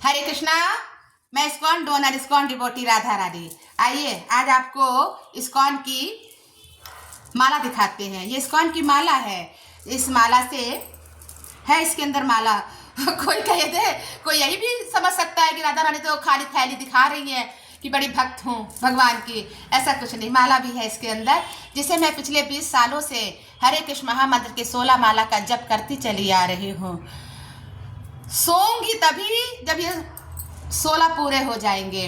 हरे कृष्णा। मैं ISKCON donor ISKCON devotee Radha Rani. आइए आज आपको इस्कॉन की माला दिखाते हैं। ये इस्कॉन की माला है। इस माला से है इसके अंदर माला कोई कहे दे, कोई यही भी समझ सकता है कि राधा रानी तो खाली थैली दिखा रही है कि बड़ी भक्त हूँ भगवान की। ऐसा कुछ नहीं, माला भी है इसके अंदर, जिसे मैं पिछले 20 सालों से हरे कृष्ण महामंत्र के 16 माला का जप करती चली आ रही हूँ। सोऊंगी तभी जब ये 16 पूरे हो जाएंगे।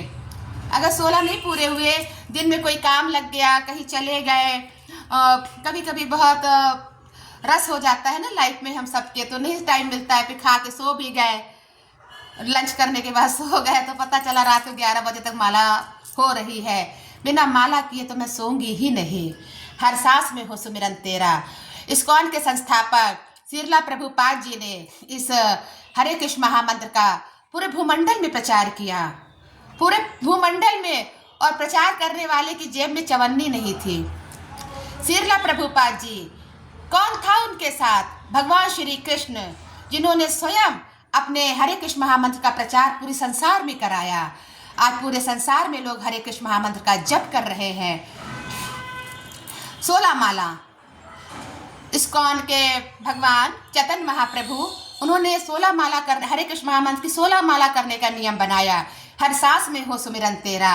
अगर 16 नहीं पूरे हुए, दिन में कोई काम लग गया, कहीं चले गए, कभी कभी बहुत रस हो जाता है ना लाइफ में हम सबके, तो नहीं टाइम मिलता है, फिर खा के सो भी गए, लंच करने के बाद सो गए, तो पता चला रात को 11 बजे तक माला हो रही है। बिना माला किए तो मैं सोऊंगी ही नहीं। हर सांस में हो सुमिरन तेरा। इस्कॉन के संस्थापक श्रीला प्रभुपाद जी ने इस हरे कृष्ण महामंत्र का पूरे भूमंडल में प्रचार किया। पूरे भूमंडल में, और प्रचार करने वाले की जेब में चवन्नी नहीं थी। श्रीला प्रभुपाद जी कौन था उनके साथ? भगवान श्री कृष्ण, जिन्होंने स्वयं अपने हरे कृष्ण महामंत्र का प्रचार पूरे संसार में कराया। आज पूरे संसार में लोग हरे कृष्ण महामंत्र का जप कर रहे हैं। 16 माला इस्कॉन के भगवान चैतन्य महाप्रभु, उन्होंने 16 माला कर हरे कृष्ण महामंत्र की 16 माला करने का नियम बनाया। हर सांस में हो सुमिरन तेरा।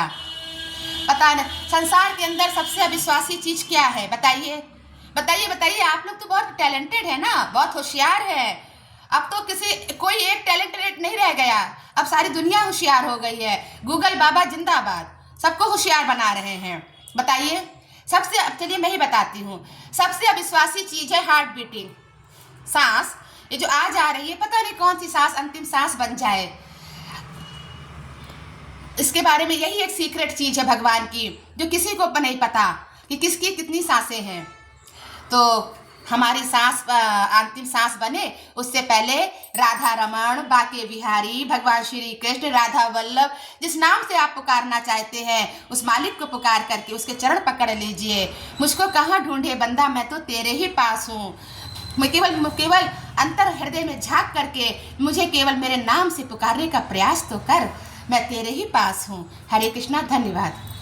पता नहीं संसार के अंदर सबसे अविश्वासी चीज क्या है? बताइए बताइए बताइए। आप लोग तो बहुत टैलेंटेड है ना, बहुत होशियार है। अब तो कोई एक टैलेंटेड नहीं रह गया, अब सारी दुनिया होशियार हो गई है। गूगल बाबा जिंदाबाद, सबको होशियार बना रहे हैं। बताइए सबसे, अब चलिए मैं ही बताती हूँ। सबसे अविश्वासी चीज है हार्ट बीटिंग, सांस। ये जो आज आ रही है, पता नहीं कौन सी सांस अंतिम सांस बन जाए। इसके बारे में यही एक सीक्रेट चीज है भगवान की, जो किसी को नहीं पता कि किसकी कितनी सांसें हैं। तो हमारी सांस अंतिम सांस बने उससे पहले राधा रमण, बाके बिहारी, भगवान श्री कृष्ण, राधा वल्लभ, जिस नाम से आप पुकारना चाहते हैं उस मालिक को पुकार करके उसके चरण पकड़ लीजिए। मुझको कहाँ ढूंढे बंदा, मैं तो तेरे ही पास हूँ। मैं केवल अंतर हृदय में झांक करके मुझे केवल मेरे नाम से पुकारने का प्रयास तो कर। मैं तेरे ही पास हूँ। हरे कृष्णा। धन्यवाद।